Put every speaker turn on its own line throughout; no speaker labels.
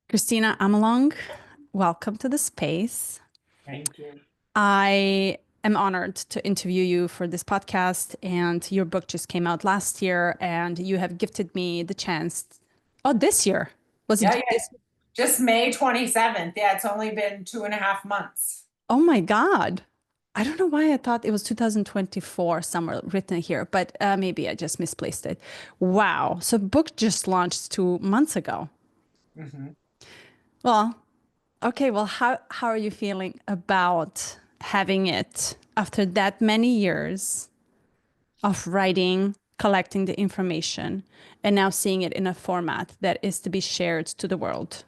Kristina Amelong, welcome to the space.
Thank you.
I am honored to interview you for this podcast, and your book just came out last year, and you have gifted me the chance. Oh, this year. Was it
Yeah, yeah.
this?
Just May 27th. Yeah, it's only been 2.5 months.
Oh my God. I don't know why I thought it was 2024 somewhere written here, but maybe I just misplaced it. Wow. So book just launched 2 months ago.
hmm
Well, okay, well, how are you feeling about having it after that many years of writing, collecting the information, and now seeing it in a format that is to be shared to the world?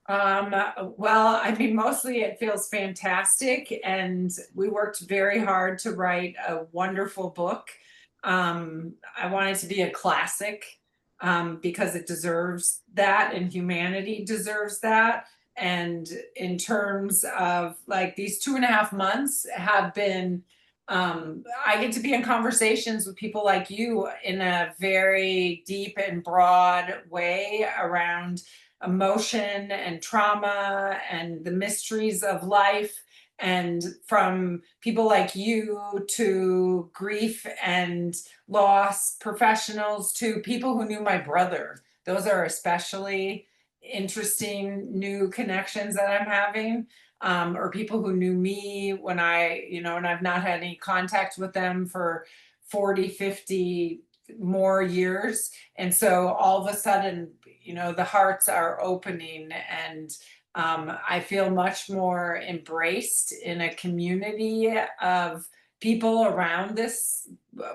Well, I mean, mostly it feels fantastic, and we worked very hard to write a wonderful book. I want it to be a classic, because it deserves that, and humanity deserves that. And in terms of like these 2.5 months have been, I get to be in conversations with people like you in a very deep and broad way around emotion and trauma and the mysteries of life, and from people like you to grief and loss professionals to people who knew my brother. Those are especially interesting new connections that I'm having. Or people who knew me when and I've not had any contact with them for 40, 50 more years. And so all of a sudden, the hearts are opening, and I feel much more embraced in a community of people around this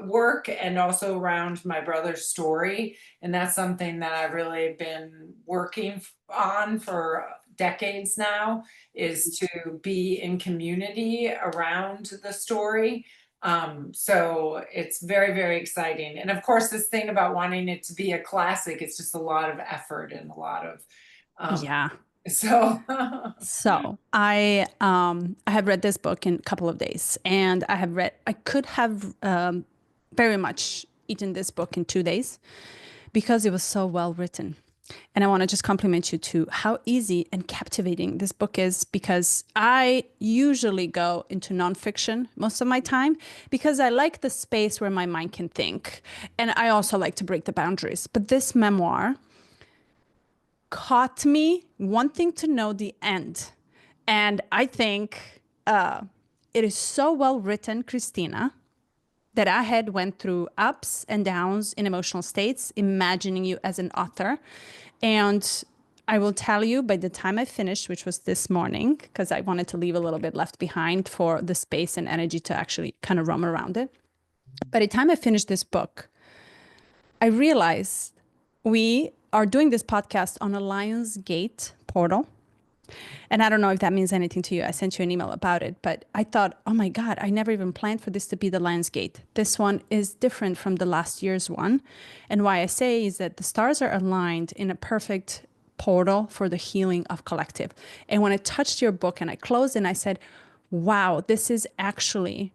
work and also around my brother's story. And that's something that I've really been working on for decades now, is to be in community around the story. So it's very, very exciting. And of course, this thing about wanting it to be a classic, it's just a lot of effort and a lot of, um,
Yeah.
so
So I have read this book in a couple of days, and I could have very much eaten this book in 2 days because it was so well written. And I want to just compliment you to how easy and captivating this book is, because I usually go into nonfiction most of my time because I like the space where my mind can think. And I also like to break the boundaries. But this memoir caught me wanting to know the end. And I think it is so well written, Kristina, that I had went through ups and downs in emotional states, imagining you as an author. And I will tell you, by the time I finished, which was this morning, because I wanted to leave a little bit left behind for the space and energy to actually kind of roam around it. By the time I finished this book, I realized we are doing this podcast on a Lionsgate portal. And I don't know if that means anything to you. I sent you an email about it, but I thought, oh my God, I never even planned for this to be the Lionsgate. This one is different from the last year's one. And why I say is that the stars are aligned in a perfect portal for the healing of collective. And when I touched your book and I closed and I said, wow, this is actually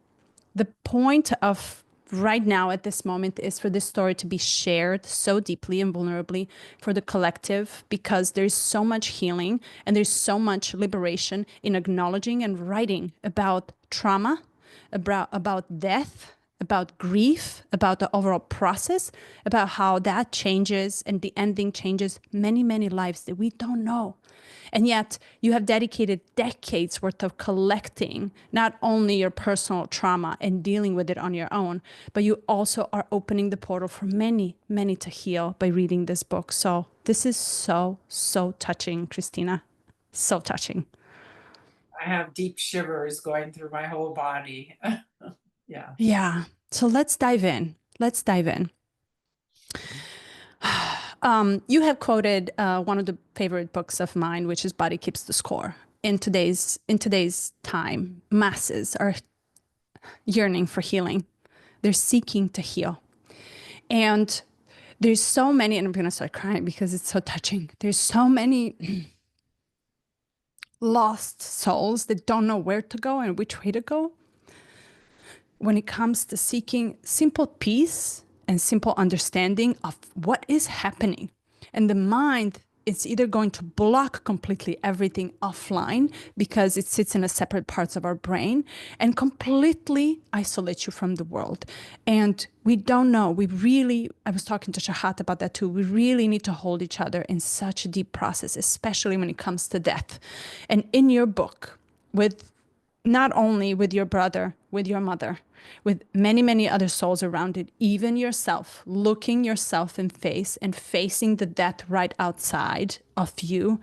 the point of right now at this moment is for this story to be shared so deeply and vulnerably for the collective, because there's so much healing and there's so much liberation in acknowledging and writing about trauma, about death, about grief, about the overall process, about how that changes and the ending changes many, many lives that we don't know. And yet you have dedicated decades worth of collecting not only your personal trauma and dealing with it on your own, but you also are opening the portal for many, many to heal by reading this book. So this is so, so touching, Kristina. So touching.
I have deep shivers going through my whole body. Yeah.
Yeah. So let's dive in. Let's dive in. You have quoted one of the favorite books of mine, which is Body Keeps the Score. In today's time, masses are yearning for healing. They're seeking to heal. And there's so many, and I'm going to start crying because it's so touching. There's so many lost souls that don't know where to go and which way to go when it comes to seeking simple peace and simple understanding of what is happening. And the mind, it's either going to block completely everything offline because it sits in a separate parts of our brain and completely isolate you from the world. And we don't know. I was talking to Shahat about that too. We really need to hold each other in such a deep process, especially when it comes to death. And in your book, with not only with your brother, with your mother, with many, many other souls around it, even yourself, looking yourself in face and facing the death right outside of you.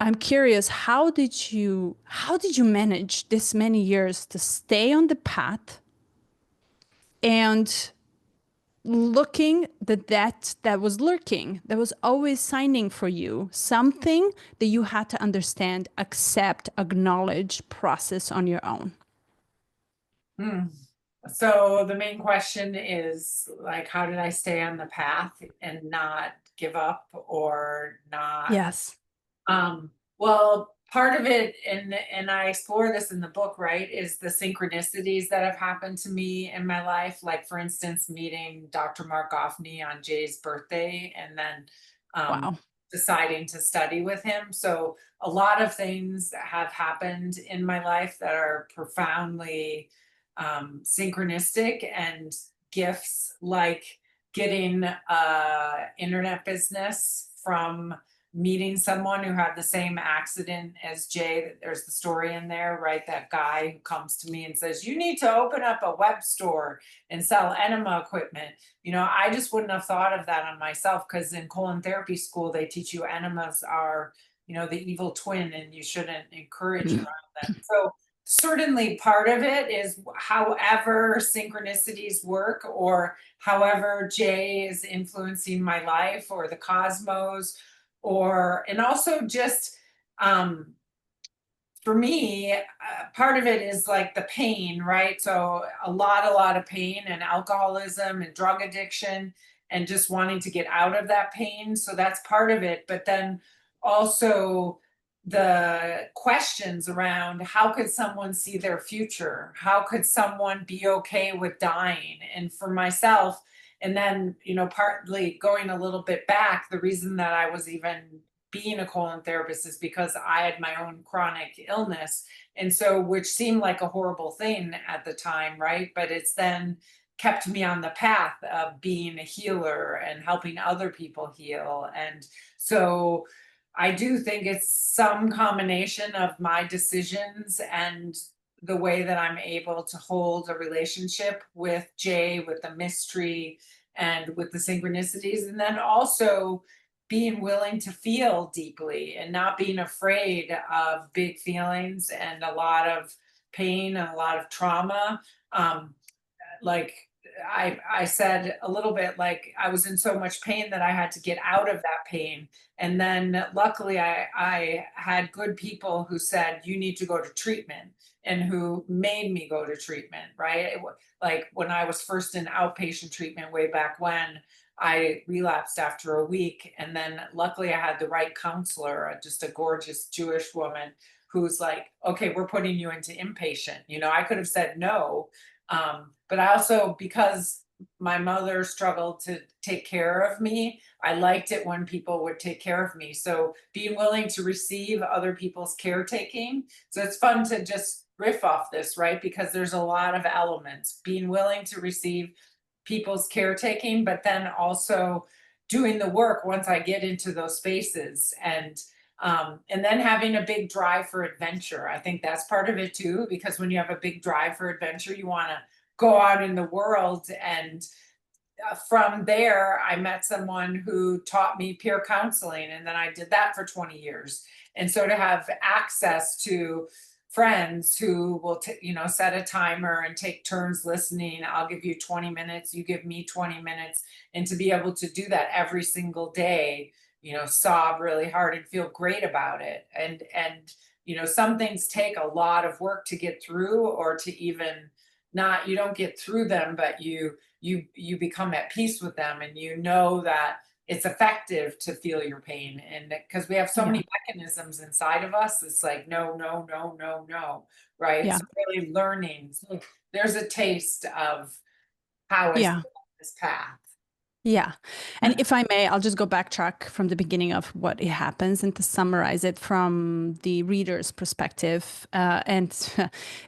I'm curious, how did you manage this many years to stay on the path and looking the death that was lurking, that was always signing for you, something that you had to understand, accept, acknowledge, process on your own?
So the main question is like, how did I stay on the path and not give up or not?
Yes.
Well, part of it, and I explore this in the book, right, is the synchronicities that have happened to me in my life. Like, for instance, meeting Dr. Mark Goffney on Jay's birthday and then
Wow.
deciding to study with him. So a lot of things have happened in my life that are profoundly synchronistic, and gifts like getting internet business from meeting someone who had the same accident as Jay. There's the story in there, right? That guy who comes to me and says, you need to open up a web store and sell enema equipment. I just wouldn't have thought of that on myself, because in colon therapy school, they teach you enemas are, the evil twin, and you shouldn't encourage around them. So certainly part of it is however synchronicities work, or however Jay is influencing my life or the cosmos, and also just for me, part of it is like the pain, right? So a lot of pain and alcoholism and drug addiction and just wanting to get out of that pain. So that's part of it. But then also the questions around, how could someone see their future? How could someone be okay with dying? And for myself, and then, partly going a little bit back, the reason that I was even being a colon therapist is because I had my own chronic illness. And so, which seemed like a horrible thing at the time, right? But it's then kept me on the path of being a healer and helping other people heal. And so I do think it's some combination of my decisions and the way that I'm able to hold a relationship with Jay, with the mystery, and with the synchronicities. And then also being willing to feel deeply and not being afraid of big feelings and a lot of pain and a lot of trauma. Like I said a little bit, like I was in so much pain that I had to get out of that pain. And then luckily I had good people who said, you need to go to treatment, and who made me go to treatment, right? Like when I was first in outpatient treatment way back when, I relapsed after a week. And then luckily I had the right counselor, just a gorgeous Jewish woman who's like, okay, we're putting you into inpatient. I could have said no. But I also, because my mother struggled to take care of me, I liked it when people would take care of me. So being willing to receive other people's caretaking. So it's fun to just riff off this, right? Because there's a lot of elements. Being willing to receive people's caretaking, but then also doing the work once I get into those spaces, and then having a big drive for adventure. I think that's part of it too, because when you have a big drive for adventure, you want to go out in the world. And from there, I met someone who taught me peer counseling, and then I did that for 20 years. And so to have access to friends who will set a timer and take turns listening. I'll give you 20 minutes, you give me 20 minutes, and to be able to do that every single day, sob really hard and feel great about it. And some things take a lot of work to get through, or to even not, you don't get through them, but you become at peace with them, and that it's effective to feel your pain. And because we have so
Yeah.
many mechanisms inside of us, it's like no, no, no, no, no, right?
Yeah.
So really learning. So there's a taste of how I
Yeah.
this path.
Yeah. And if I may, I'll just go backtrack from the beginning of what it happens and to summarize it from the reader's perspective. And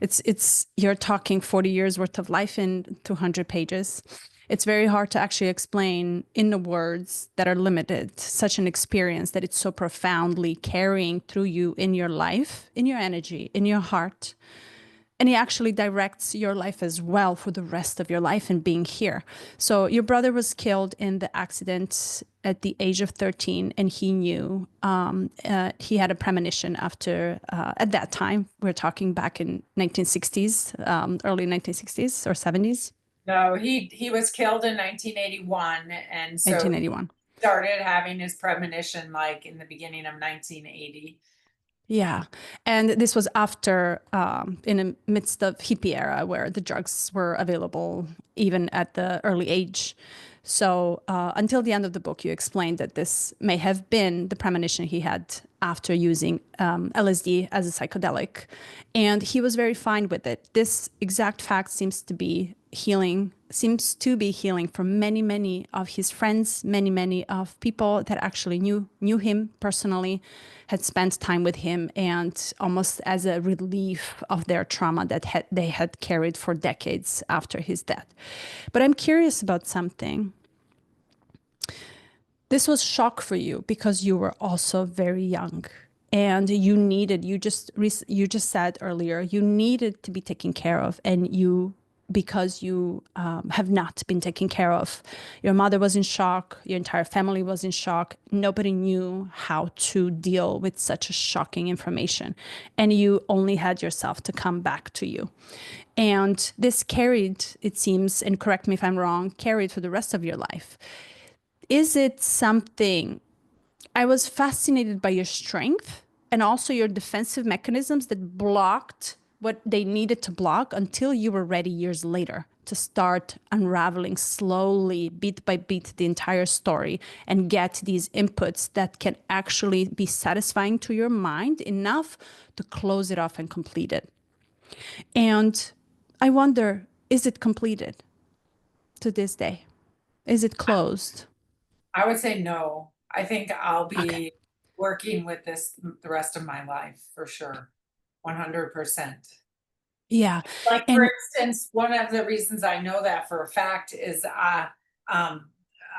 it's you're talking 40 years worth of life in 200 pages. It's very hard to actually explain in the words that are limited such an experience that it's so profoundly carrying through you in your life, in your energy, in your heart. And he actually directs your life as well for the rest of your life and being here. So your brother was killed in the accident at the age of 13, and he knew he had a premonition after at that time. We're talking back in 1960s, early 1960s or 70s.
No, he was killed in 1981, and so
1981.
started having his premonition like in the beginning of 1980.
Yeah. And this was after, in the midst of hippie era where the drugs were available even at the early age. So until the end of the book, you explained that this may have been the premonition he had after using LSD as a psychedelic. And he was very fine with it. This exact fact seems to be healing for many, many of his friends, many, many of people that actually knew him personally, had spent time with him, and almost as a relief of their trauma that they had carried for decades after his death. But I'm curious about something. This was shock for you because you were also very young, and you just said earlier you needed to be taken care of, and because you have not been taken care of. Your mother was in shock. Your entire family was in shock. Nobody knew how to deal with such a shocking information. And you only had yourself to come back to you. And this carried, it seems, and correct me if I'm wrong, carried for the rest of your life. Is it something? I was fascinated by your strength and also your defensive mechanisms that blocked what they needed to block until you were ready years later to start unraveling slowly, bit by bit, the entire story and get these inputs that can actually be satisfying to your mind enough to close it off and complete it. And I wonder, is it completed to this day? Is it closed?
I would say no. I think I'll
Okay.
be working with this the rest of my life for sure. 100%.
Yeah.
Like for
And
instance, one of the reasons I know that for a fact is um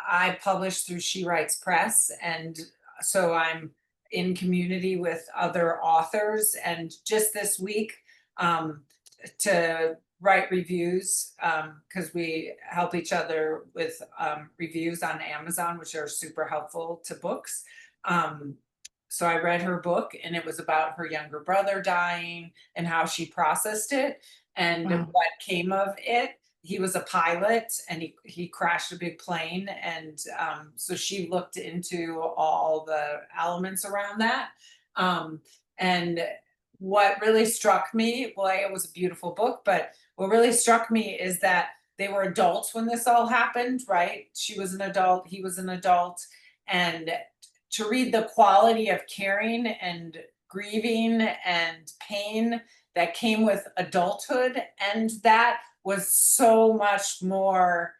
I publish through She Writes Press, and so I'm in community with other authors, and just this week um to write reviews because we help each other with reviews on Amazon, which are super helpful to books. Um, so I read her book, and it was about her younger brother dying and how she processed it and
wow.
what came of it. He was a pilot, and he crashed a big plane, and so she looked into all the elements around that. Um, and what really struck me, well, it was a beautiful book, but what really struck me is that they were adults when this all happened, right? She was an adult, he was an adult, and to read the quality of caring and grieving and pain that came with adulthood, and that was so much more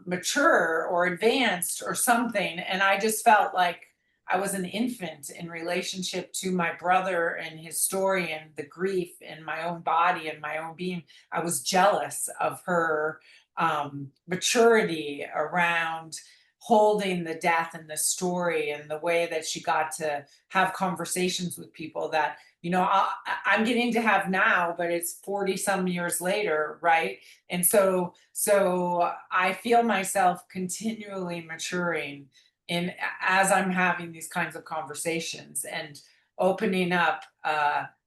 mature or advanced or something. And I just felt like I was an infant in relationship to my brother and his story and the grief in my own body and my own being. I was jealous of her maturity around holding the death and the story and the way that she got to have conversations with people that I'm getting to have now, but it's 40 some years later, right? And so I feel myself continually maturing in as I'm having these kinds of conversations and opening up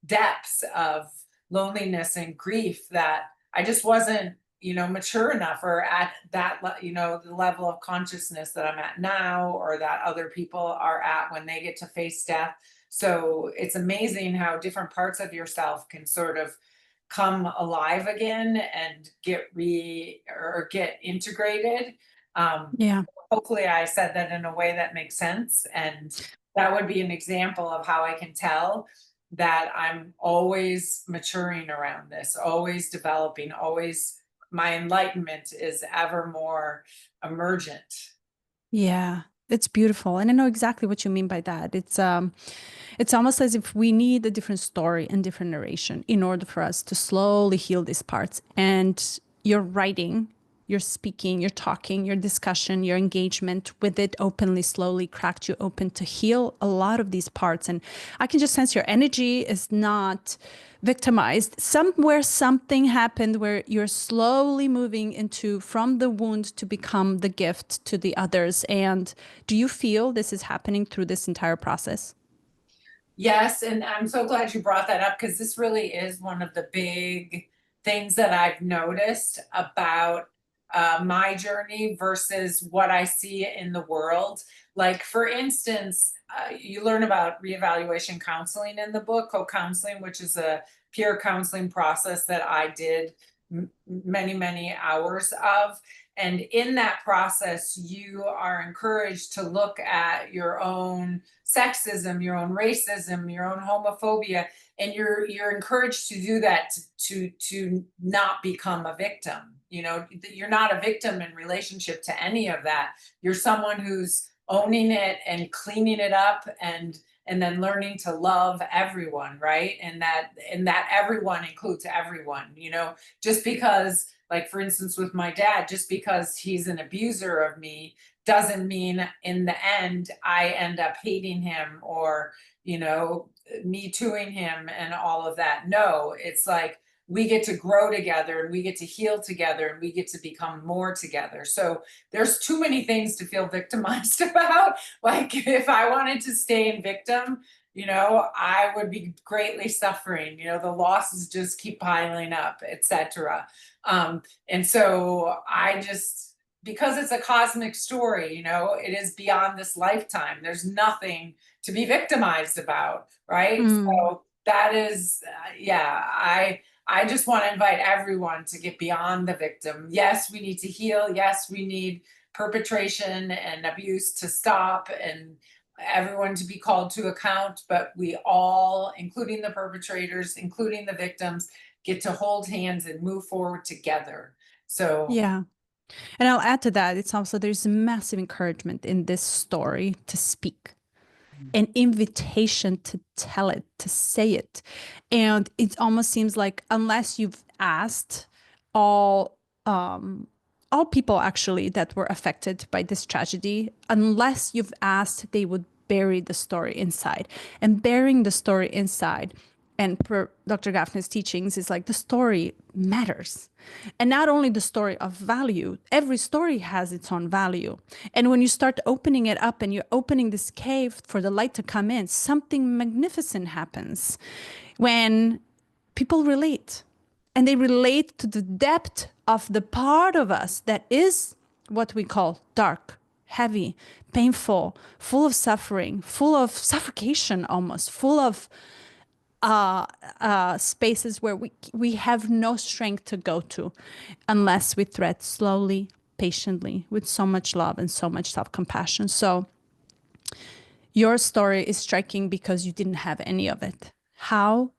depths of loneliness and grief that I just wasn't mature enough or at that the level of consciousness that I'm at now or that other people are at when they get to face death. So it's amazing how different parts of yourself can sort of come alive again and get integrated. um,
Yeah.
Hopefully I said that in a way that makes sense, and that would be an example of how I can tell that I'm always maturing around this, always developing, always my enlightenment is ever more emergent.
Yeah, it's beautiful. And I know exactly what you mean by that. It's almost as if we need a different story and different narration in order for us to slowly heal these parts. And your writing, your speaking, your talking, your discussion, your engagement with it openly, slowly cracked you open to heal a lot of these parts. And I can just sense your energy is not victimized. Somewhere something happened where you're slowly moving into from the wound to become the gift to the others. And do you feel this is happening through this entire process?
Yes, and I'm so glad you brought that up because this really is one of the big things that I've noticed about my journey versus what I see in the world. Like, for instance, you learn about reevaluation counseling in the book, co-counseling, which is a peer counseling process that I did many, many hours of. And in that process, you are encouraged to look at your own sexism, your own racism, your own homophobia, and you're encouraged to do that to not become a victim. You know, you're not a victim in relationship to any of that. You're someone who's owning it and cleaning it up and then learning to love everyone, right? And that everyone includes everyone, you know, just because, like, for instance, with my dad, just because he's an abuser of me doesn't mean in the end I end up hating him or, you know, me tooing him and all of that. No, it's like we get to grow together and we get to heal together and we get to become more together. So there's too many things to feel victimized about. Like, if I wanted to stay in victim, you know, I would be greatly suffering. You know, the losses just keep piling up, etc. And so I just, because it's a cosmic story, you know, it is beyond this lifetime. There's nothing to be victimized about, right?
Mm,
So that is, yeah, I just want to invite everyone to get beyond the victim. Yes, we need to heal. Yes, we need perpetration and abuse to stop and everyone to be called to account, but we all, including the perpetrators, including the victims, get to hold hands and move forward together. So,
yeah. And I'll add to that, it's also there's massive encouragement in this story to speak, an invitation to tell it, to say it. And it almost seems like unless you've asked all all people actually that were affected by this tragedy, unless you've asked, they would bury the story inside. And burying the story inside, and per Dr. Gaffney's teachings, is like the story matters. And not only the story of value, every story has its own value. And when you start opening it up and you're opening this cave for the light to come in, something magnificent happens when people relate. And they relate to the depth of the part of us that is what we call dark, heavy, painful, full of suffering, full of suffocation almost, full of spaces where we have no strength to go to unless we tread slowly, patiently, with so much love and so much self-compassion. So your story is striking because you didn't have any of it. How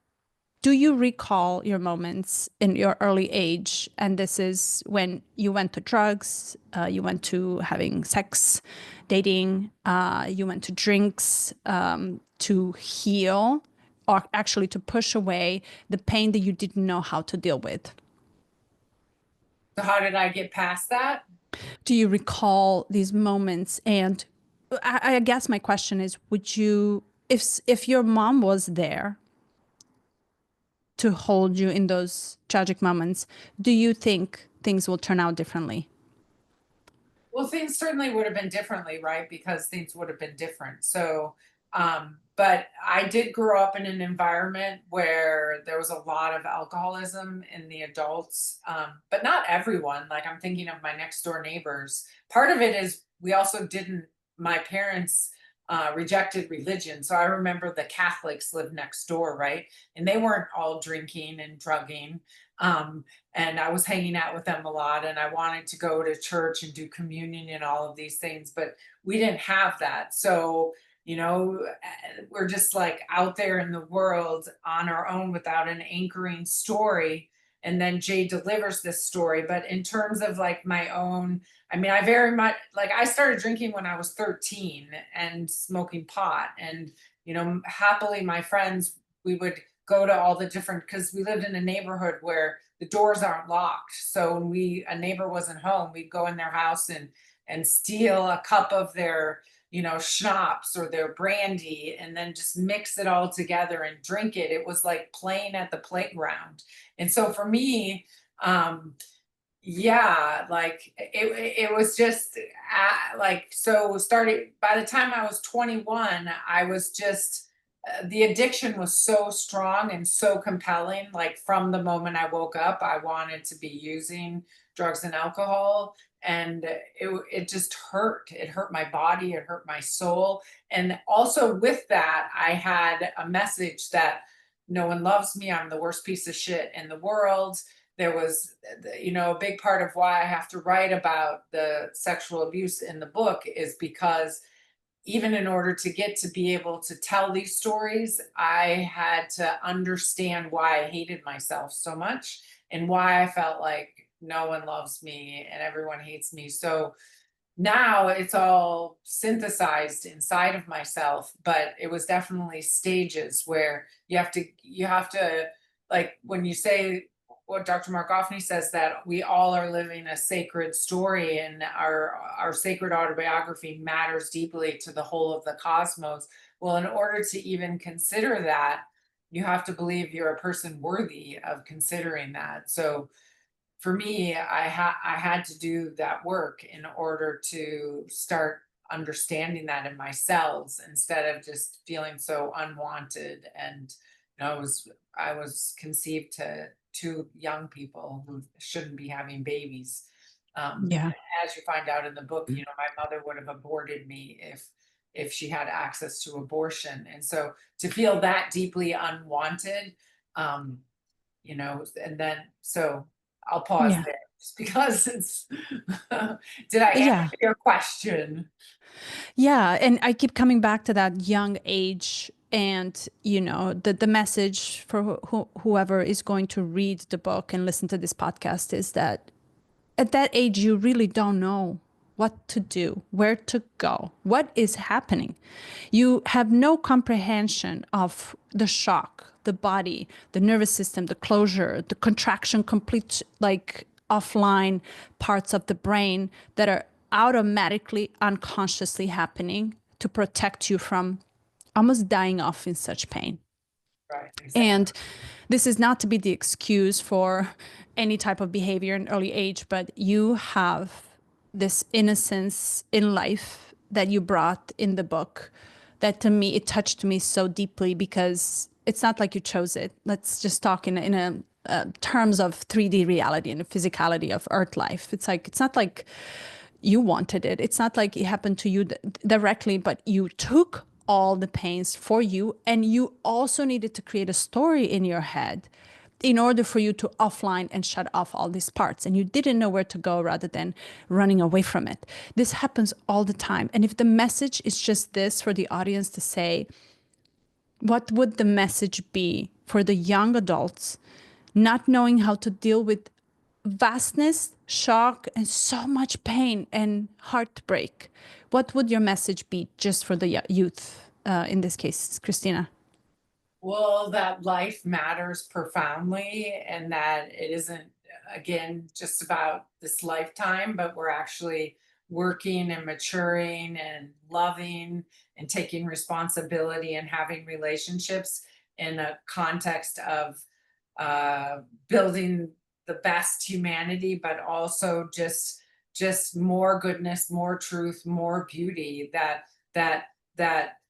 do you recall your moments in your early age? And this is when you went to drugs, you went to having sex, dating, you went to drinks to heal, or actually to push away the pain that you didn't know how to deal with.
so how did I get past that?
Do you recall these moments? And I guess my question is, would you, if your mom was there to hold you in those tragic moments, do you think things will turn out differently?
Well, things certainly would have been differently, right? Because things would have been different. So, but I did grow up in an environment where there was a lot of alcoholism in the adults, but not everyone. Like, I'm thinking of my next door neighbors. Part of it is we also didn't, my parents rejected religion. So I remember the Catholics lived next door, right? And they weren't all drinking and drugging. Um, and I was hanging out with them a lot and I wanted to go to church and do communion and all of these things, but we didn't have that. So, you know, we're just like out there in the world on our own without an anchoring story. and then Jay delivers this story. But in terms of like my own, I mean, I very much like, I started drinking when I was 13 and smoking pot, and happily my friends, we would go to all the different, because we lived in a neighborhood where the doors aren't locked. So when a neighbor wasn't home, we'd go in their house and steal a cup of their schnapps or their brandy, and then just mix it all together and drink it. It was like playing at the playground. And so for me, yeah, like it was just like, so started by the time I was 21, I was just the addiction was so strong and so compelling. Like from the moment I woke up, I wanted to be using drugs and alcohol, and it just hurt. It hurt my body, it hurt my soul. And also with that, I had a message that no one loves me, I'm the worst piece of shit in the world. There was, a big part of why I have to write about the sexual abuse in the book is because even in order to get to be able to tell these stories, I had to understand why I hated myself so much and why I felt like no one loves me and everyone hates me. So now it's all synthesized inside of myself, but it was definitely stages where you have to like when you say what Dr. Mark Offney says, that we all are living a sacred story and our sacred autobiography matters deeply to the whole of the cosmos. Well, in order to even consider that, you have to believe you're a person worthy of considering that. So for me, I had to do that work in order to start understanding that in myself instead of just feeling so unwanted. And I was conceived to two young people who shouldn't be having babies.
Yeah.
As you find out in the book, my mother would have aborted me if she had access to abortion. And so to feel that deeply unwanted, and then so I'll pause
Yeah.
there just because it's did I
Yeah.
answer your question?
Yeah, and I keep coming back to that young age, and the message for whoever is going to read the book and listen to this podcast is that at that age you really don't know what to do, where to go, what is happening. You have no comprehension of the shock, the body, the nervous system, the closure, the contraction, complete like offline parts of the brain that are automatically, unconsciously happening to protect you from almost dying off in such pain.
Right, exactly.
And this is not to be the excuse for any type of behavior in early age, but you have this innocence in life that you brought in the book that to me, it touched me so deeply because it's not like you chose it. Let's just talk in a terms of 3D reality and the physicality of Earth life. It's not like you wanted it. It's not like it happened to you directly, but you took all the pains for you. And you also needed to create a story in your head in order for you to offline and shut off all these parts. And you didn't know where to go rather than running away from it. This happens all the time. And if the message is just this for the audience to say, what would the message be for the young adults not knowing how to deal with vastness, shock, and so much pain and heartbreak? What would your message be just for the youth, in this case, Kristina?
Well, that life matters profoundly, and that it isn't, again, just about this lifetime, but we're actually working and maturing and loving and taking responsibility and having relationships in a context of building the best humanity, but also just more goodness, more truth, more beauty. That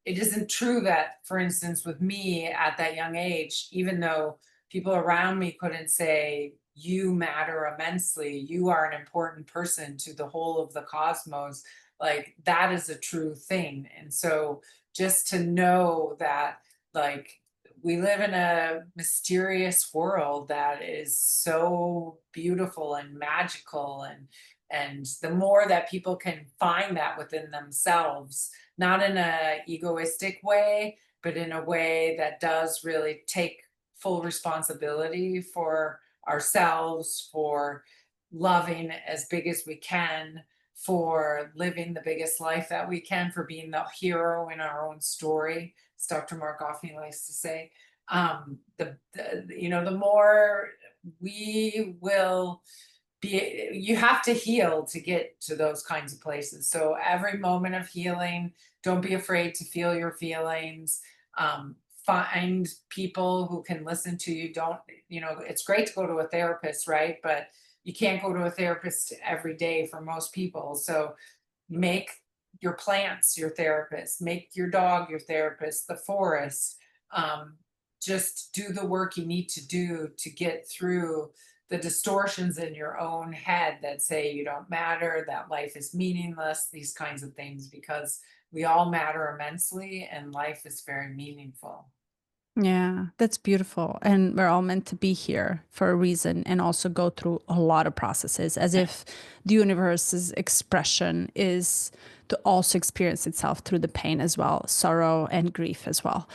it isn't true that, for instance, with me at that young age, even though people around me couldn't say, you matter immensely, you are an important person to the whole of the cosmos, like that is a true thing. And so just to know that, like, we live in a mysterious world that is so beautiful and magical, and the more that people can find that within themselves, not in a egoistic way, but in a way that does really take full responsibility for ourselves, for loving as big as we can, for living the biggest life that we can, for being the hero in our own story, as Dr. Mark often likes to say. The more we will be, you have to heal to get to those kinds of places. So every moment of healing, don't be afraid to feel your feelings. Find people who can listen to you. Don't, it's great to go to a therapist, right? But you can't go to a therapist every day for most people. So make your plants your therapist, make your dog your therapist, the forest. Just do the work you need to do to get through the distortions in your own head that say you don't matter, that life is meaningless, these kinds of things, because we all matter immensely and life is very meaningful.
Yeah, that's beautiful. And we're all meant to be here for a reason and also go through a lot of processes, as if the universe's expression is to also experience itself through the pain as well, sorrow and grief as well.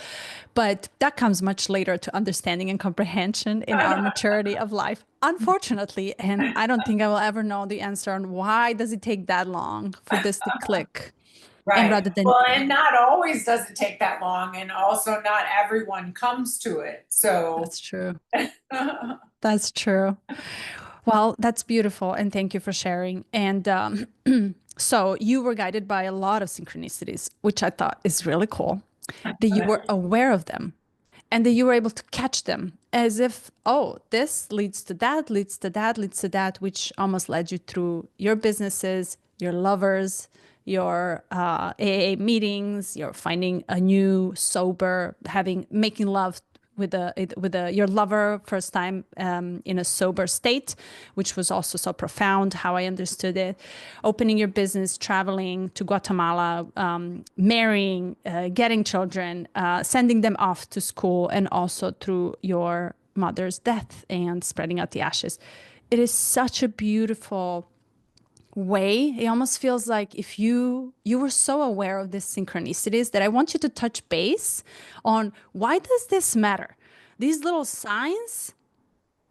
But that comes much later to understanding and comprehension in our maturity of life, unfortunately. And I don't think I will ever know the answer on why does it take that long for this to click. And
Right.
rather than,
Well, and not always does it take that long, and also not everyone comes to it. So
that's true. That's true. Well, that's beautiful. And thank you for sharing. And so you were guided by a lot of synchronicities, which I thought is really cool, that you were aware of them and that you were able to catch them as if, oh, this leads to that, leads to that, leads to that, which almost led you through your businesses, your lovers, your AA meetings, you're finding a new sober, making love with your lover first time in a sober state, which was also so profound how I understood it. Opening your business, traveling to Guatemala, marrying, getting children, sending them off to school, and also through your mother's death and spreading out the ashes. It is such a beautiful way. It almost feels like if you were so aware of these synchronicities that I want you to touch base on why does this matter? These little signs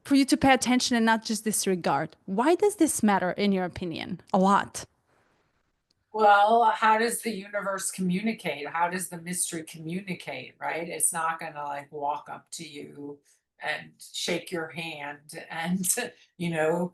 for you to pay attention and not just disregard. Why does this matter in your opinion? A lot.
well, how does the universe communicate? How does the mystery communicate, right? It's not going to like walk up to you and shake your hand and, you know,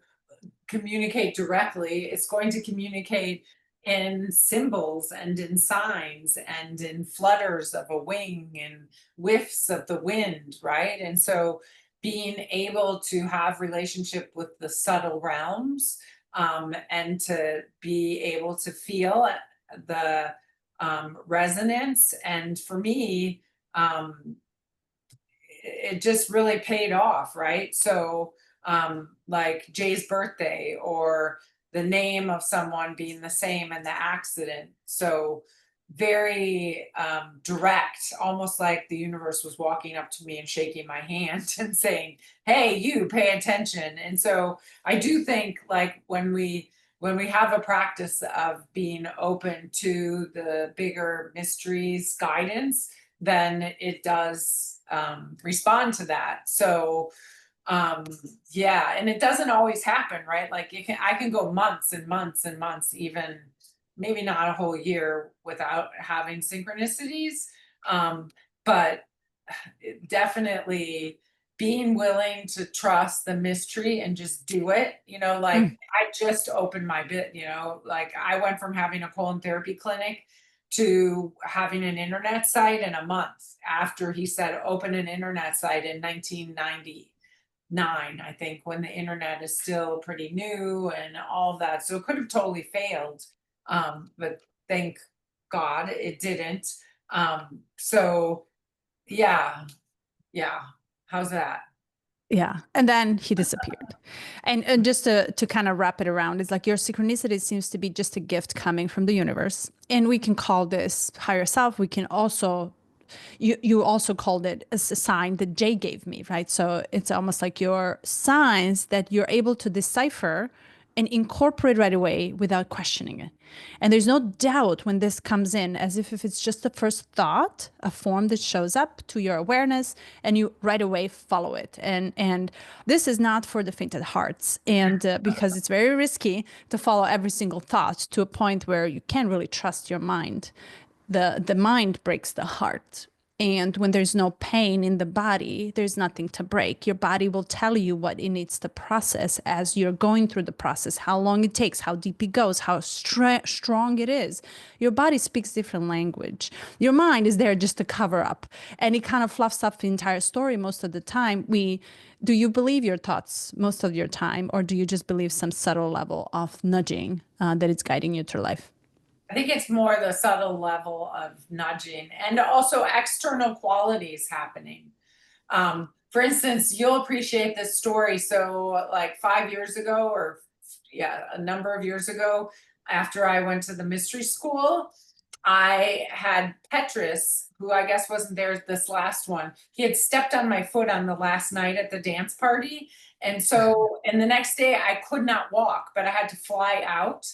communicate directly. It's going to communicate in symbols and in signs and in flutters of a wing and whiffs of the wind, right? And so being able to have relationship with the subtle realms, and to be able to feel the resonance. And for me, it just really paid off, right? So, like Jay's birthday or the name of someone being the same in the accident. So, very direct, almost like the universe was walking up to me and shaking my hand and saying, "Hey, you pay attention." And so, I do think like when we have a practice of being open to the bigger mysteries guidance, then it does respond to that. So yeah, and it doesn't always happen, right? Like I can go months and months and months, even maybe not a whole year without having synchronicities. um but definitely being willing to trust the mystery and just do it, like
Mm.
I just opened my bit, like I went from having a colon therapy clinic to having an internet site in a month after he said open an internet site in 1999, I think, when the internet is still pretty new and all that. So it could have totally failed, but thank God it didn't. So yeah, yeah. How's that?
Yeah. And then he disappeared. And just to kind of wrap it around, it's like your synchronicity seems to be just a gift coming from the universe. And we can call this higher self. We can also, you also called it as a sign that Jay gave me, right? So it's almost like your signs that you're able to decipher and incorporate right away without questioning it. And there's no doubt when this comes in, as if it's just the first thought, a form that shows up to your awareness, and you right away follow it. And this is not for the faint of hearts, and because it's very risky to follow every single thought to a point where you can't really trust your mind. The mind breaks the heart. And when there's no pain in the body, there's nothing to break. Your body will tell you what it needs to process as you're going through the process, how long it takes, how deep it goes, how strong it is. Your body speaks different language. Your mind is there just to cover up, and it kind of fluffs up the entire story most of the time. Do you believe your thoughts most of your time, or do you just believe some subtle level of nudging that it's guiding you through life?
I think it's more the subtle level of nudging and also external qualities happening. For instance, you'll appreciate this story. So like 5 years ago, or yeah, a number of years ago, after I went to the mystery school, I had Petrus, who I guess wasn't there this last one. He had stepped on my foot on the last night at the dance party. And the next day I could not walk, but I had to fly out.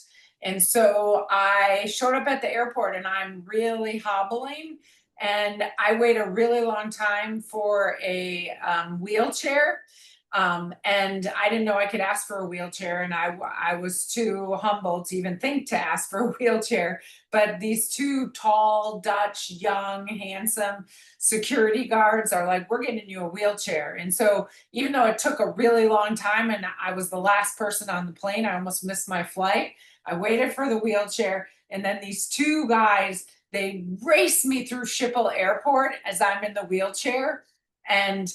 And so I showed up at the airport and I'm really hobbling. And I wait a really long time for a wheelchair. And I didn't know I could ask for a wheelchair. And I was too humble to even think to ask for a wheelchair. But these two tall, Dutch, young, handsome security guards are like, we're getting you a wheelchair. And so even though it took a really long time and I was the last person on the plane, I almost missed my flight. I waited for the wheelchair, and then these two guys, they raced me through Schiphol Airport as I'm in the wheelchair. And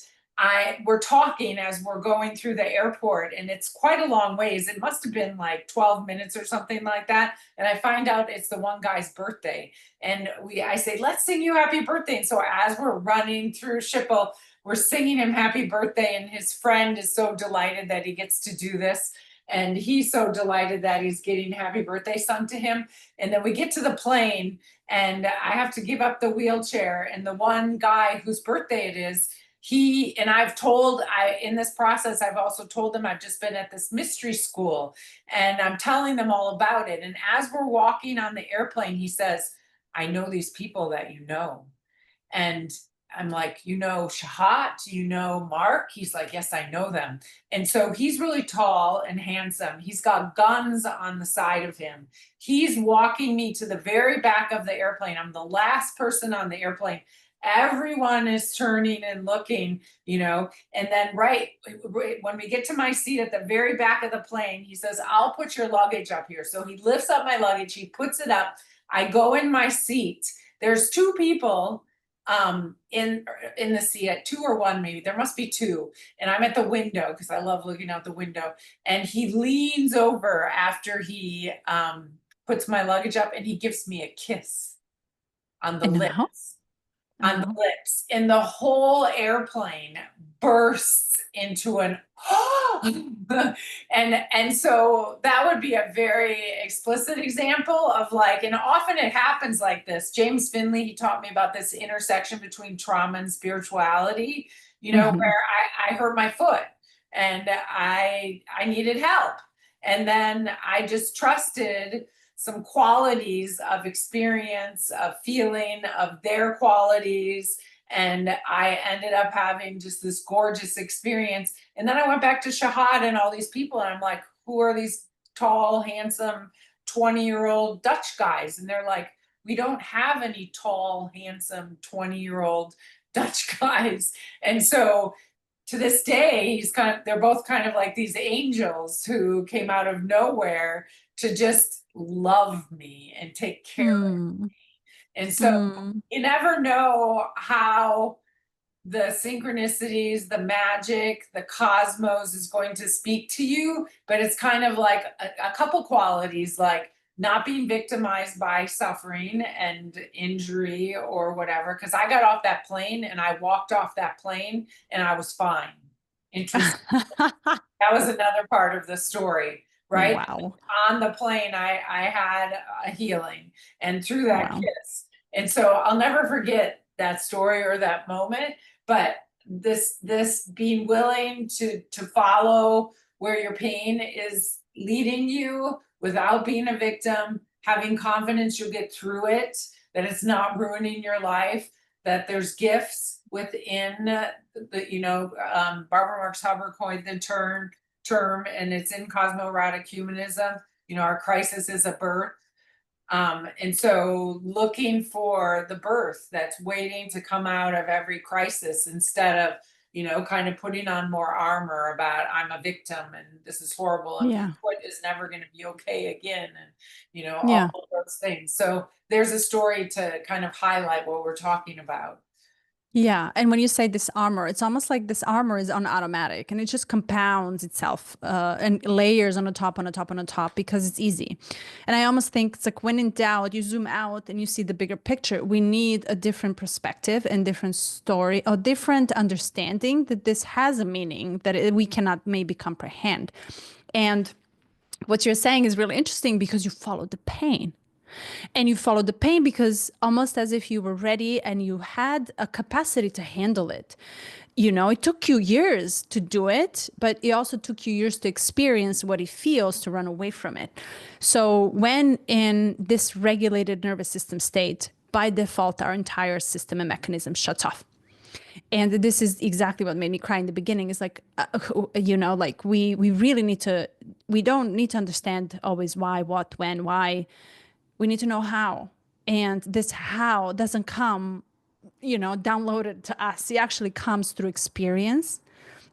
we're talking as we're going through the airport, and it's quite a long ways. It must have been like 12 minutes or something like that. And I find out it's the one guy's birthday. And I say, let's sing you happy birthday. And so as we're running through Schiphol, we're singing him happy birthday. And his friend is so delighted that he gets to do this. And he's so delighted that he's getting happy birthday sung to him. And then we get to the plane and I have to give up the wheelchair. And the one guy whose birthday it is, in this process, I've also told them I've just been at this mystery school and I'm telling them all about it. And as we're walking on the airplane, he says, I know these people that you know. And I'm like, you know Shahat, you know Mark? He's like, yes, I know them. And so he's really tall and handsome. He's got guns on the side of him. He's walking me to the very back of the airplane. I'm the last person on the airplane. Everyone is turning and looking, and then right when we get to my seat at the very back of the plane, he says, I'll put your luggage up here. So he lifts up my luggage, he puts it up. I go in my seat. There's two people in the seat, at two or one, maybe there must be two, and I'm at the window because I love looking out the window, and he leans over after he puts my luggage up and he gives me a kiss on the lips. On the lips, and the whole airplane bursts into an and so that would be a very explicit example of like, and often it happens like this. James Finley, he taught me about this intersection between trauma and spirituality, where I hurt my foot and I needed help, and then I just trusted some qualities of experience, of feeling, of their qualities. And I ended up having just this gorgeous experience. And then I went back to Shahad and all these people, and I'm like, who are these tall, handsome, 20-year-old Dutch guys? And they're like, we don't have any tall, handsome, 20-year-old Dutch guys. And so to this day, they're both kind of like these angels who came out of nowhere to just love me and take care of me. And so you never know how the synchronicities, the magic, the cosmos is going to speak to you, but it's kind of like a couple qualities, like not being victimized by suffering and injury or whatever. Because I got off that plane and I walked off that plane and I was fine. Interesting. That was another part of the story. Right?
Wow.
On the plane, I had a healing, and through that kiss. And so I'll never forget that story or that moment. But this being willing to follow where your pain is leading you without being a victim, having confidence you'll get through it, that it's not ruining your life, that there's gifts within Barbara Marx Hubbard coined the term, and it's in cosmoerotic humanism. Our crisis is a birth. And so looking for the birth that's waiting to come out of every crisis, instead of, kind of putting on more armor about I'm a victim and this is horrible and my foot is never going to be okay again. And, all of those things. So there's a story to kind of highlight what we're talking about.
Yeah. And when you say this armor, it's almost like this armor is on automatic and it just compounds itself and layers on the top, on the top, on the top, because it's easy. And I almost think it's like when in doubt, you zoom out and you see the bigger picture. We need a different perspective and different story or different understanding that this has a meaning that we cannot maybe comprehend. And what you're saying is really interesting because you follow the pain. And you followed the pain because almost as if you were ready and you had a capacity to handle it. It took you years to do it, but it also took you years to experience what it feels to run away from it. So when in this regulated nervous system state, by default, our entire system and mechanism shuts off. And this is exactly what made me cry in the beginning. Is like, like we really need to, we don't need to understand always why, what, when, why. We need to know how. And this how doesn't come, downloaded to us. It actually comes through experience,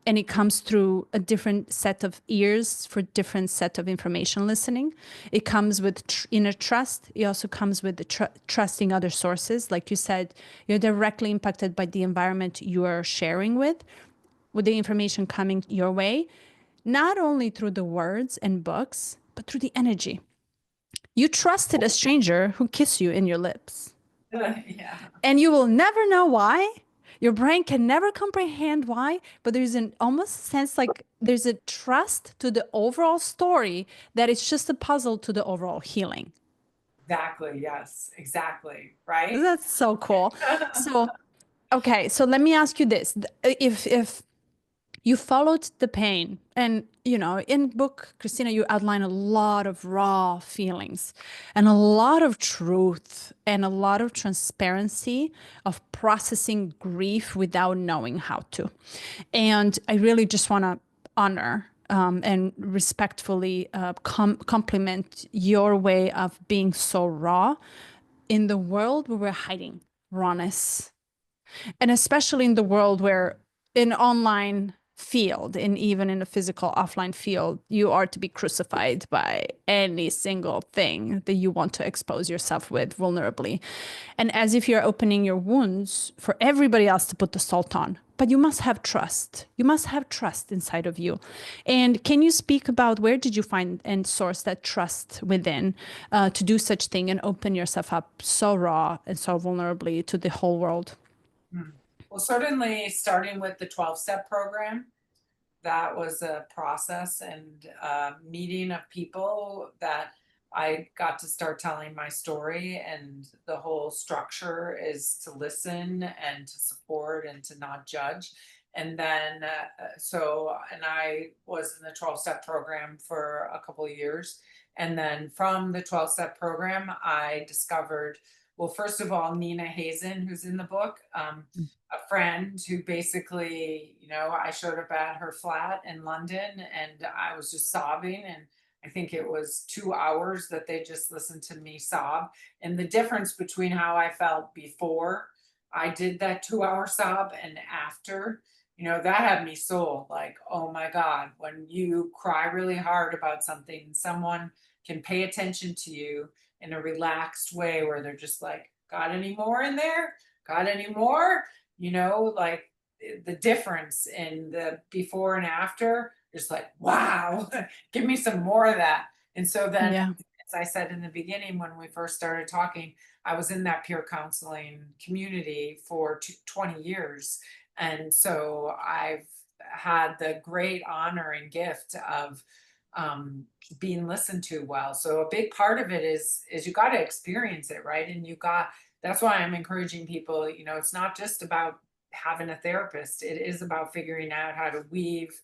and it comes through a different set of ears for different set of information listening. It comes with inner trust. It also comes with the trusting other sources. Like you said, you're directly impacted by the environment you are sharing with the information coming your way, not only through the words and books, but through the energy. You trusted a stranger who kissed you in your lips.
Yeah.
And you will never know why. Your brain can never comprehend why, but there's an almost sense like there's a trust to the overall story that it's just a puzzle to the overall healing.
Exactly. Yes, exactly. Right.
That's so cool. So, okay, so let me ask you this. If you followed the pain, and in book, Kristina, you outline a lot of raw feelings and a lot of truth and a lot of transparency of processing grief without knowing how to. And I really just want to honor and respectfully compliment your way of being so raw in the world where we're hiding rawness, and especially in the world where in online field and even in a physical offline field, you are to be crucified by any single thing that you want to expose yourself with vulnerably, and as if you're opening your wounds for everybody else to put the salt on. But you must have trust. You must have trust inside of you. And can you speak about where did you find and source that trust within to do such thing and open yourself up so raw and so vulnerably to the whole world?
Well, certainly starting with the 12-step program, that was a process and a meeting of people that I got to start telling my story. And the whole structure is to listen and to support and to not judge. And then, and I was in the 12-step program for a couple of years. And then from the 12-step program, I discovered, well, first of all, Nina Hazen, who's in the book, a friend who basically, I showed up at her flat in London and I was just sobbing. And I think it was 2 hours that they just listened to me sob. And the difference between how I felt before I did that 2 hour sob and after, that had me sold. Like, oh my God, when you cry really hard about something, someone can pay attention to you in a relaxed way where they're just like, got any more in there? Got any more? Like the difference in the before and after, just like, wow, give me some more of that. And so then, as I said in the beginning, when we first started talking, I was in that peer counseling community for 20 years. And so I've had the great honor and gift of being listened to well. So a big part of it is you got to experience it, right? And that's why I'm encouraging people, it's not just about having a therapist. It is about figuring out how to weave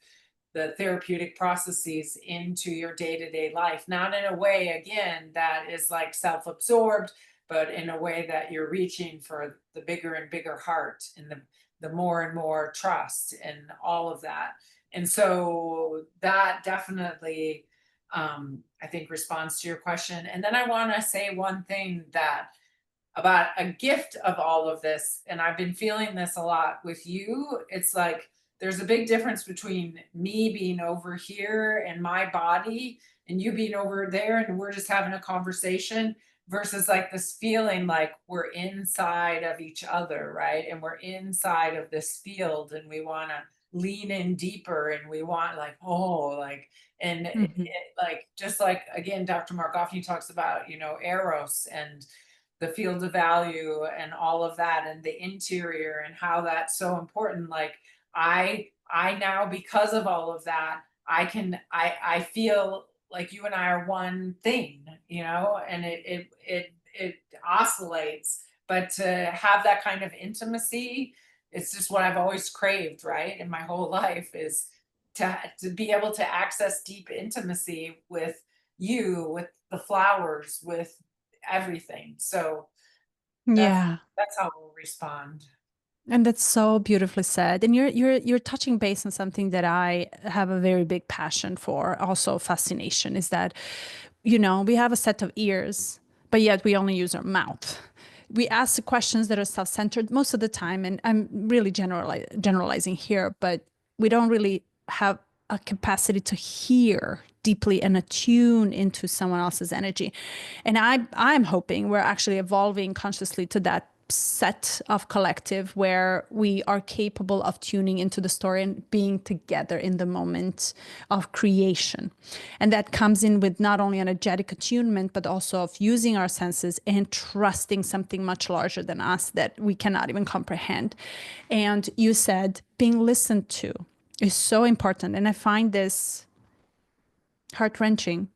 the therapeutic processes into your day-to-day life, not in a way, again, that is like self-absorbed, but in a way that you're reaching for the bigger and bigger heart, and the more and more trust and all of that. And so that definitely, I think, responds to your question. And then I want to say one thing that about a gift of all of this, and I've been feeling this a lot with you. It's like there's a big difference between me being over here and my body and you being over there and we're just having a conversation, versus like this feeling like we're inside of each other, right? And we're inside of this field and we want to lean in deeper, and we want like, oh, like, and
Mhm.
like, just like, again, Dr. Mark Goffney talks about, Eros and the field of value and all of that, and the interior, and how that's so important. Like, I now, because of all of that, I feel like you and I are one thing, and it oscillates. But to have that kind of intimacy, it's just what I've always craved, right? In my whole life, is to be able to access deep intimacy with you, with the flowers, with everything. So that's
Yeah.
that's how we'll respond.
And that's so beautifully said. And you're touching base on something that I have a very big passion for, also fascination, is that, we have a set of ears, but yet we only use our mouth. We ask the questions that are self-centered most of the time, and I'm really generalizing here, but we don't really have a capacity to hear deeply and attune into someone else's energy. And I'm hoping we're actually evolving consciously to that set of collective where we are capable of tuning into the story and being together in the moment of creation. And that comes in with not only energetic attunement, but also of using our senses and trusting something much larger than us that we cannot even comprehend. And you said being listened to is so important. And I find this heart wrenching,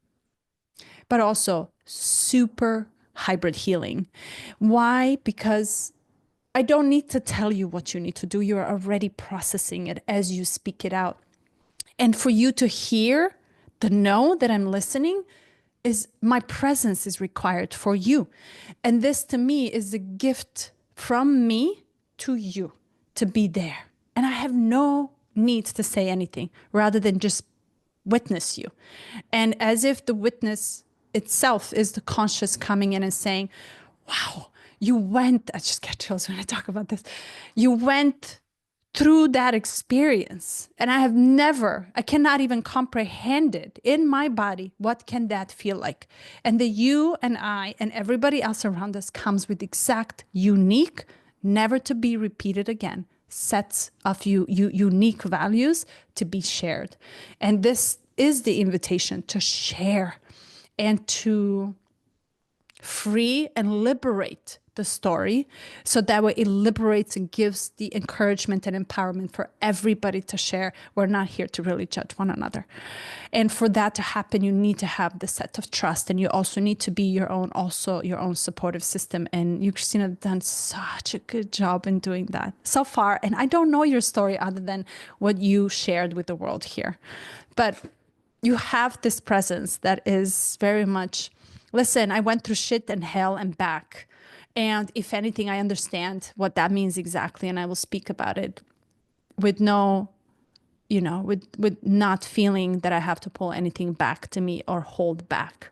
but also super hybrid healing. Why? Because I don't need to tell you what you need to do. You're already processing it as you speak it out. And for you to hear the know that I'm listening, is my presence is required for you. And this to me is a gift from me to you to be there. And I have no need to say anything rather than just witness you. And as if the witness itself is the conscious coming in and saying, wow, you went, I just get chills when I talk about this. You went through that experience. And I cannot even comprehend it in my body. What can that feel like? And the you and I and everybody else around us comes with exact, unique, never to be repeated again sets of unique values to be shared. And this is the invitation to share and to free and liberate the story, so that way it liberates and gives the encouragement and empowerment for everybody to share. We're not here to really judge one another. And for that to happen, you need to have the set of trust, and you also need to be your own supportive system. And you, Kristina, have done such a good job in doing that so far. And I don't know your story other than what you shared with the world here, but you have this presence that is very much, listen, I went through shit and hell and back. And if anything, I understand what that means exactly. And I will speak about it with no, with not feeling that I have to pull anything back to me or hold back.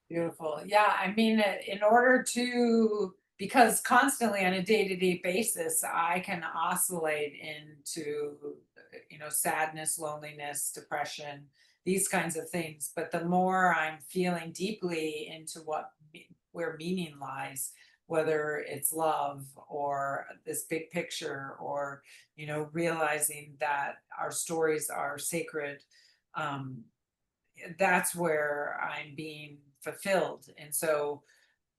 Beautiful. Yeah, I mean, in order to, because constantly on a day-to-day basis, I can oscillate into, sadness, loneliness, depression, these kinds of things. But the more I'm feeling deeply into where meaning lies, whether it's love or this big picture, or, realizing that our stories are sacred, um, that's where I'm being fulfilled. And so,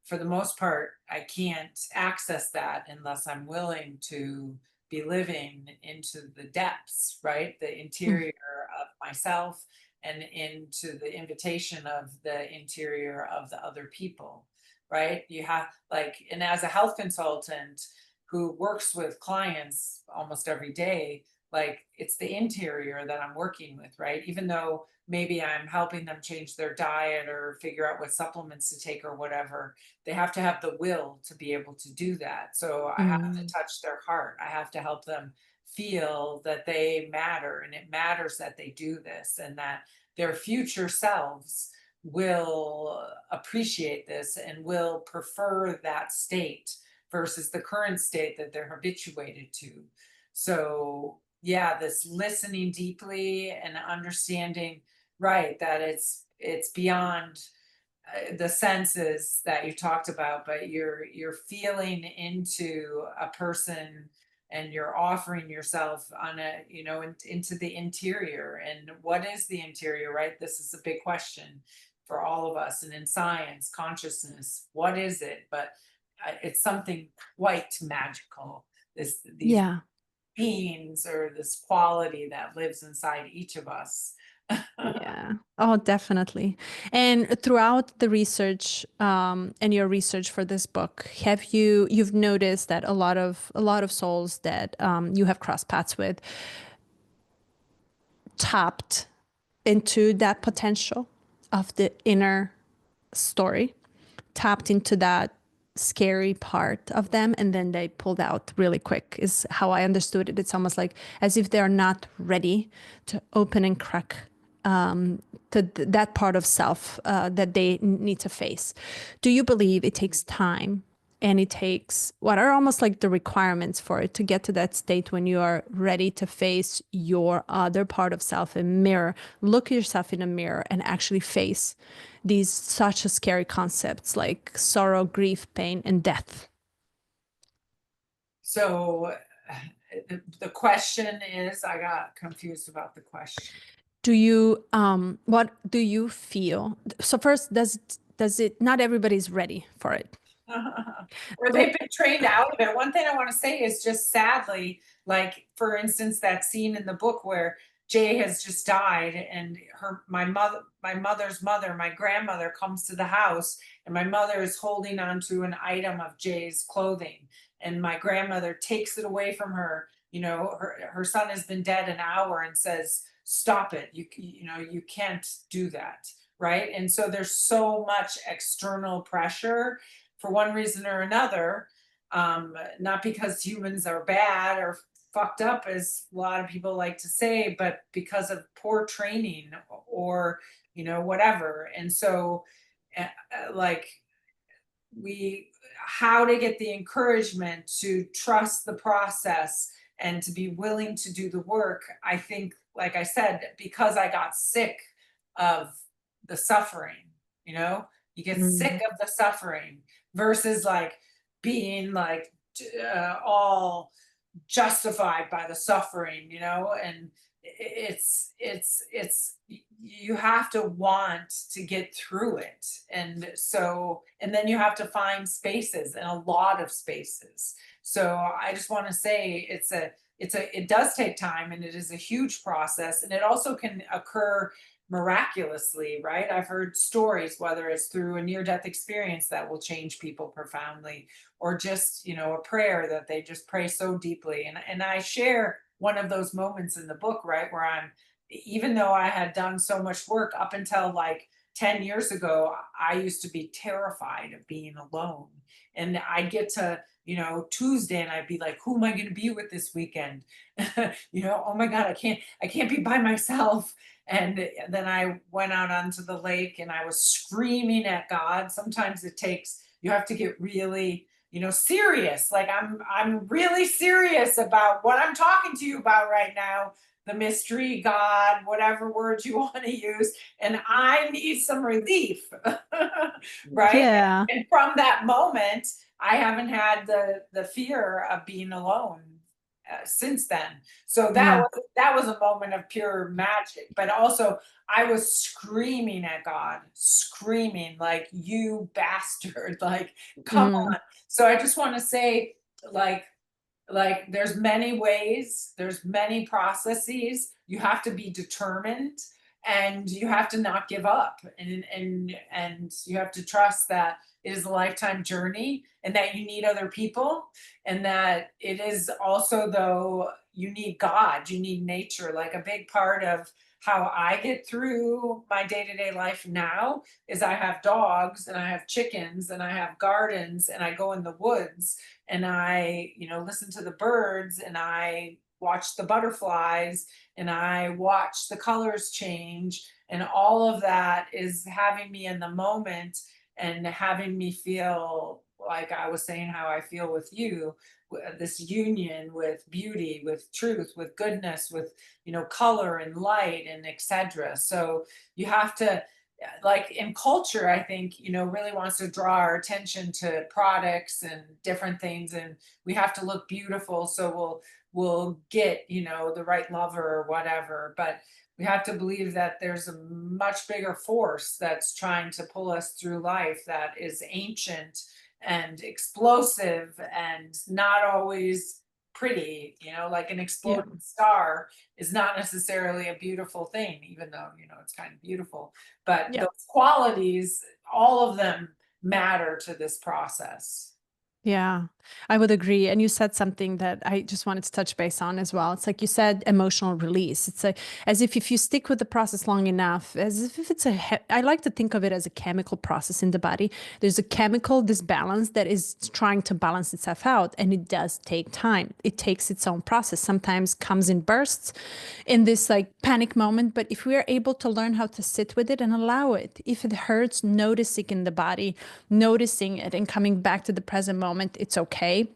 for the most part, I can't access that unless I'm willing to be living into the depths, right? The
Mm.
interior of myself, and into the invitation of the interior of the other people, right? You have, like, and as a health consultant who works with clients almost every day, like it's the interior that I'm working with, right? Even though maybe I'm helping them change their diet or figure out what supplements to take or whatever, they have to have the will to be able to do that. So I have to
Mm.
touch their heart. I have to help them feel that they matter, and it matters that they do this, and that their future selves will appreciate this and will prefer that state versus the current state that they're habituated to. So yeah, this listening deeply and understanding, right, that it's beyond the senses that you talked about, but you're feeling into a person, and you're offering yourself on a, into the interior. And what is the interior, right? This is a big question for all of us. And in science, consciousness, what is it? But it's something quite magical. These
Yeah.
beings, or this quality that lives inside each of us.
Yeah. Oh, definitely. And throughout the research, and your research for this book, you've noticed that a lot of souls that you have crossed paths with tapped into that potential of the inner story, tapped into that scary part of them, and then they pulled out really quick, is how I understood it. It's almost like as if they're not ready to open and crack to that part of self that they need to face. Do you believe it takes time, and it takes, what are almost like the requirements for it to get to that state when you are ready to face your other part of self and look yourself in a mirror and actually face these such a scary concepts like sorrow, grief, pain, and death?
So the question is, I got confused about the question.
What do you feel? So first, does it, not everybody's ready for it.
Or they've been trained out of it. One thing I want to say is, just sadly, like for instance, that scene in the book where Jay has just died, and my mother's mother, my grandmother, comes to the house, and my mother is holding on to an item of Jay's clothing, and my grandmother takes it away from her. Her son has been dead an hour, and says, "Stop it! You can't do that." Right. And so there's so much external pressure for one reason or another, not because humans are bad or fucked up, as a lot of people like to say, but because of poor training, or whatever. And so like, we how to get the encouragement to trust the process and to be willing to do the work. I think, like I said, because I got sick of the suffering, you get sick
Mm.
of the suffering, versus like being like all justified by the suffering, and it's you have to want to get through it. And then you have to find spaces, and a lot of spaces. So I just want to say, it does take time, and it is a huge process, and it also can occur miraculously, right? I've heard stories, whether it's through a near death experience that will change people profoundly, or just a prayer that they just pray so deeply. And I share one of those moments in the book, right, where I'm, even though I had done so much work up until like 10 years ago, I used to be terrified of being alone. And I'd get to Tuesday, and I'd be like, who am I going to be with this weekend? Oh my god, I can't be by myself. And then I went out onto the lake, and I was screaming at God. Sometimes you have to get really serious. Like, I'm really serious about what I'm talking to you about right now, the mystery, God, whatever words you want to use, and I need some relief. Right.
Yeah.
And from that moment, I haven't had the fear of being alone since then. So
Yeah.
that was a moment of pure magic. But also, I was screaming at God, screaming like, "You bastard! Like, come
Mm.
on!" So I just want to say, like, there's many ways, there's many processes. You have to be determined, and you have to not give up, and you have to trust that it is a lifetime journey, and that you need other people, and that it is also, though, you need God, you need nature. Like a big part of how I get through my day-to-day life now is I have dogs and I have chickens and I have gardens and I go in the woods and I, listen to the birds and I watch the butterflies and I watch the colors change. And all of that is having me in the moment and having me feel like I was saying how I feel with you, this union with beauty, with truth, with goodness, with color and light and etc. So you have to, like in culture, I think really wants to draw our attention to products and different things, and we have to look beautiful, so we'll get the right lover or whatever. But we have to believe that there's a much bigger force that's trying to pull us through life, that is ancient and explosive and not always pretty. Like an
Yeah.
exploding star is not necessarily a beautiful thing, even though it's kind of beautiful. But
Yeah.
those qualities, all of them matter to this process.
Yeah, I would agree. And you said something that I just wanted to touch base on as well. It's like you said, emotional release. It's like as if you stick with the process long enough, as if it's I like to think of it as a chemical process in the body. There's a chemical disbalance that is trying to balance itself out, and it does take time. It takes its own process. Sometimes comes in bursts, in this like panic moment. But if we are able to learn how to sit with it and allow it, if it hurts, notice it in the body, noticing it and coming back to the present moment, it's okay,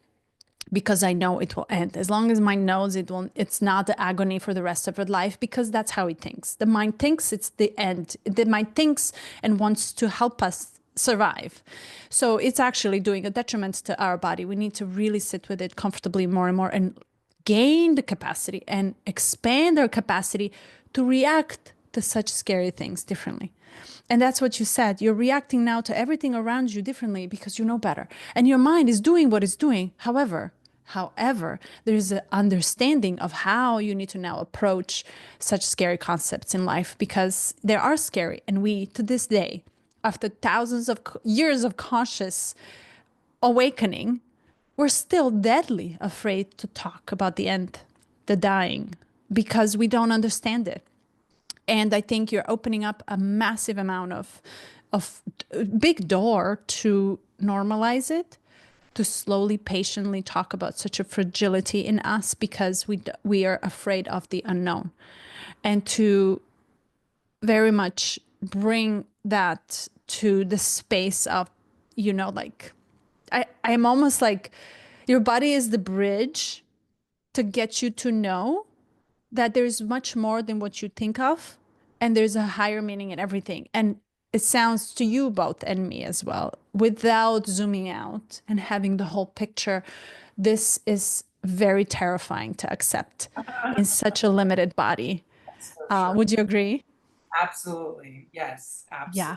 because I know it will end. As long as mind knows it will, it's not the agony for the rest of your life, because that's how it thinks. The mind thinks it's the end. The mind thinks and wants to help us survive. So it's actually doing a detriment to our body. We need to really sit with it comfortably more and more, and gain the capacity and expand our capacity to react to such scary things differently. And that's what you said. You're reacting now to everything around you differently because you know better. And your mind is doing what it's doing. However, there's an understanding of how you need to now approach such scary concepts in life, because they are scary. And we, to this day, after thousands of years of conscious awakening, we're still deadly afraid to talk about the end, the dying, because we don't understand it. And I think you're opening up a massive amount of big door to normalize it, to slowly, patiently talk about such a fragility in us, because we are afraid of the unknown, and to very much bring that to the space of, like, I'm almost like your body is the bridge to get you to know that there's much more than what you think of, and there's a higher meaning in everything. And it sounds to you both and me as well, without zooming out and having the whole picture, this is very terrifying to accept in such a limited body.
That's for sure.
Would you agree?
Absolutely. Yes,
Yeah.
absolutely.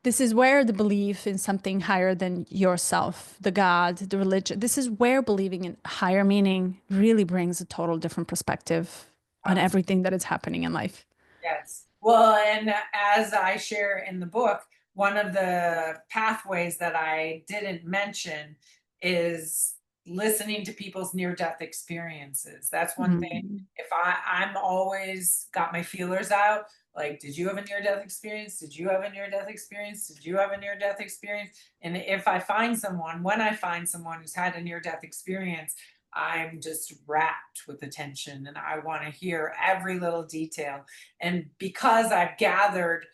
This is where the belief in something higher than yourself, the God, the religion, this is where believing in higher meaning really brings a total different perspective on everything that is happening in life.
Yes. Well, and as I share in the book, one of the pathways that I didn't mention is listening to people's near-death experiences. That's one thing.
Mm.
If I'm always got my feelers out, like, did you have a near-death experience? Did you have a near-death experience? Did you have a near-death experience? And if I find someone, when I find someone who's had a near-death experience, I'm just wrapped with attention and I want to hear every little detail. And because I've gathered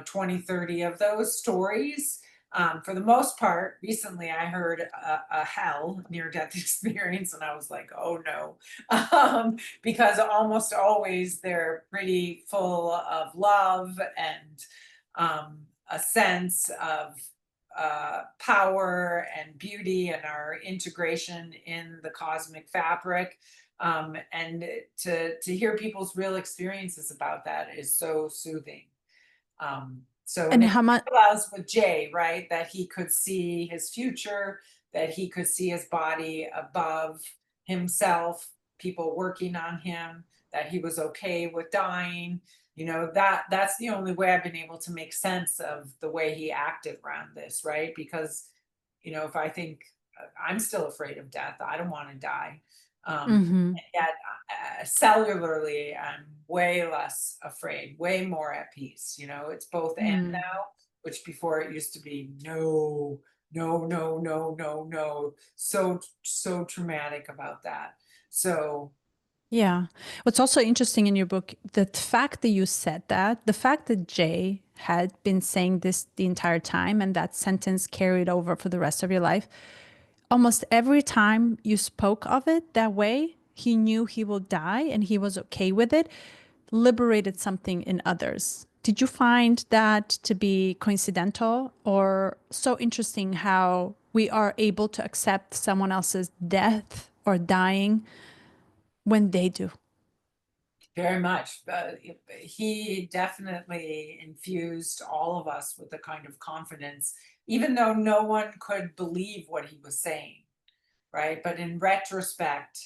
20, 30 of those stories, for the most part, recently I heard a hell near death experience and I was like, oh no. Because almost always they're pretty full of love and a sense of power and beauty and our integration in the cosmic fabric. And to hear people's real experiences about that is so soothing. And
And
it
how much,
allows with Jay, right, that he could see his future, that he could see his body above himself, people working on him, that he was okay with dying. That's the only way I've been able to make sense of the way he acted around this, right? Because if I think I'm still afraid of death, I don't want to die.
Mhm.
Yet cellularly, I'm way less afraid, way more at peace. It's both and
Mm.
now, which before it used to be no, no, no, no, no, no. So traumatic about that. So
Yeah. What's also interesting in your book, the fact that you said that, the fact that Jay had been saying this the entire time and that sentence carried over for the rest of your life, almost every time you spoke of it that way, he knew he will die and he was okay with it, liberated something in others. Did you find that to be coincidental or so interesting how we are able to accept someone else's death or dying when they do?
very much. He definitely infused all of us with a kind of confidence, even though no one could believe what he was saying, right? But in retrospect,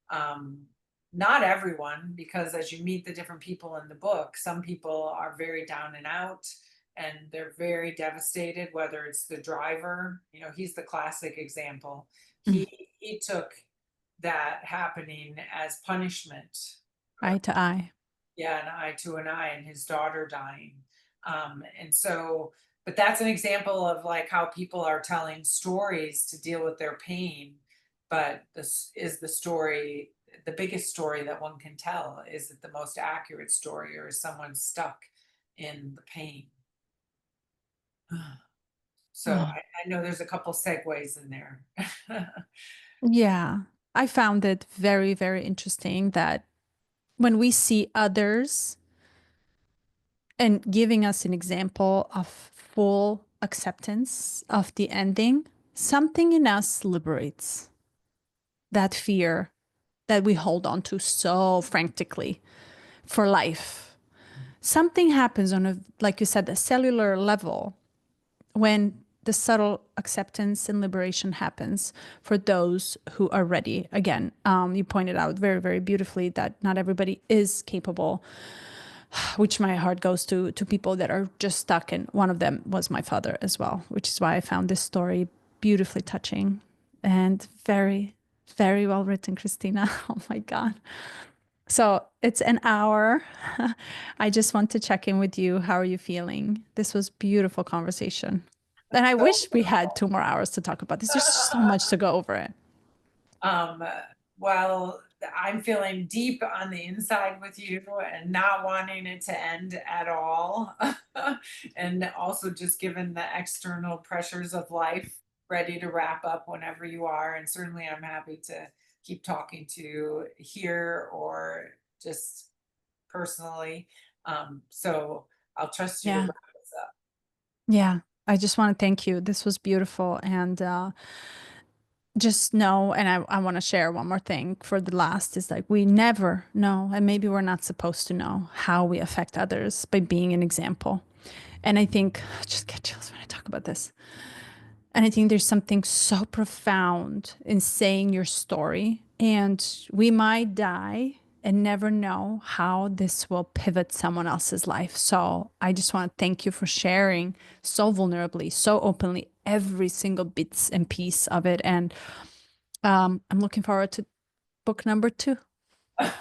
um, not everyone, because as you meet the different people in the book, some people are very down and out and they're very devastated, whether it's the driver, he's the classic example.
Mm.
He took that happening as punishment.
Eye to eye.
Yeah, an eye to an eye, and his daughter dying. And so, but that's an example of like how people are telling stories to deal with their pain. But this is the story, the biggest story that one can tell. Is it the most accurate story, or is someone stuck in the pain? So
Oh,
I know there's a couple segues in there.
yeah. I found it very, very interesting that when we see others and giving us an example of full acceptance of the ending, something in us liberates that fear that we hold on to so frantically for life. Something happens on a, like you said, a cellular level when the subtle acceptance and liberation happens for those who are ready. Again, you pointed out very, very beautifully that not everybody is capable, which my heart goes to people that are just stuck. And one of them was my father as well, which is why I found this story beautifully touching and very, very well written, Kristina. Oh my God. So it's an hour. I just want to check in with you. How are you feeling? This was beautiful conversation. And I
So,
wish we had 2 more hours to talk about this. There's so much to go over it.
Um, well, I'm feeling deep on the inside with you and not wanting it to end at all. And also just given the external pressures of life, ready to wrap up whenever you are. And certainly I'm happy to keep talking to you here or just personally. So I'll trust you to
Yeah.
wrap this up.
Yeah. I just want to thank you. This was beautiful. And just know, and I want to share one more thing for the last is like we never know, and maybe we're not supposed to know how we affect others by being an example. And I think I just get chills when I talk about this. And I think there's something so profound in saying your story. And we might die and never know how this will pivot someone else's life. So I just want to thank you for sharing so vulnerably, so openly, every single bits and piece of it. And I'm looking forward to book number 2.
And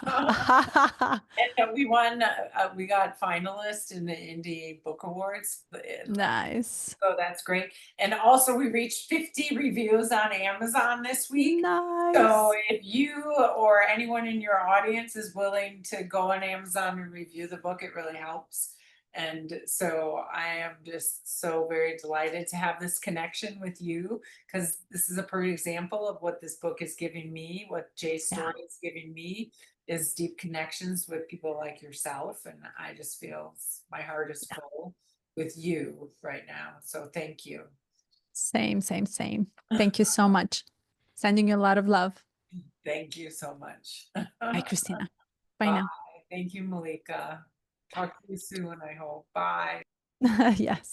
we got finalists in the Indie Book Awards.
Nice.
So that's great. And also we reached 50 reviews on Amazon this week. So
Nice.
if you or anyone in your audience is willing to go on Amazon and review the book, it really helps. And so I am just so very delighted to have this connection with you because this is a perfect example of what this book is giving me, what Jay's
Yeah.
story is giving me is deep connections with people like yourself. And I just feel my heart is full with you right now. So thank you.
Same, same, same. Thank you so much. Sending you a lot of love.
Thank you so much.
Bye, Kristina. Bye
Bye.
now.
Thank you, Malika. Talk to you soon, I hope. Bye.
Yes.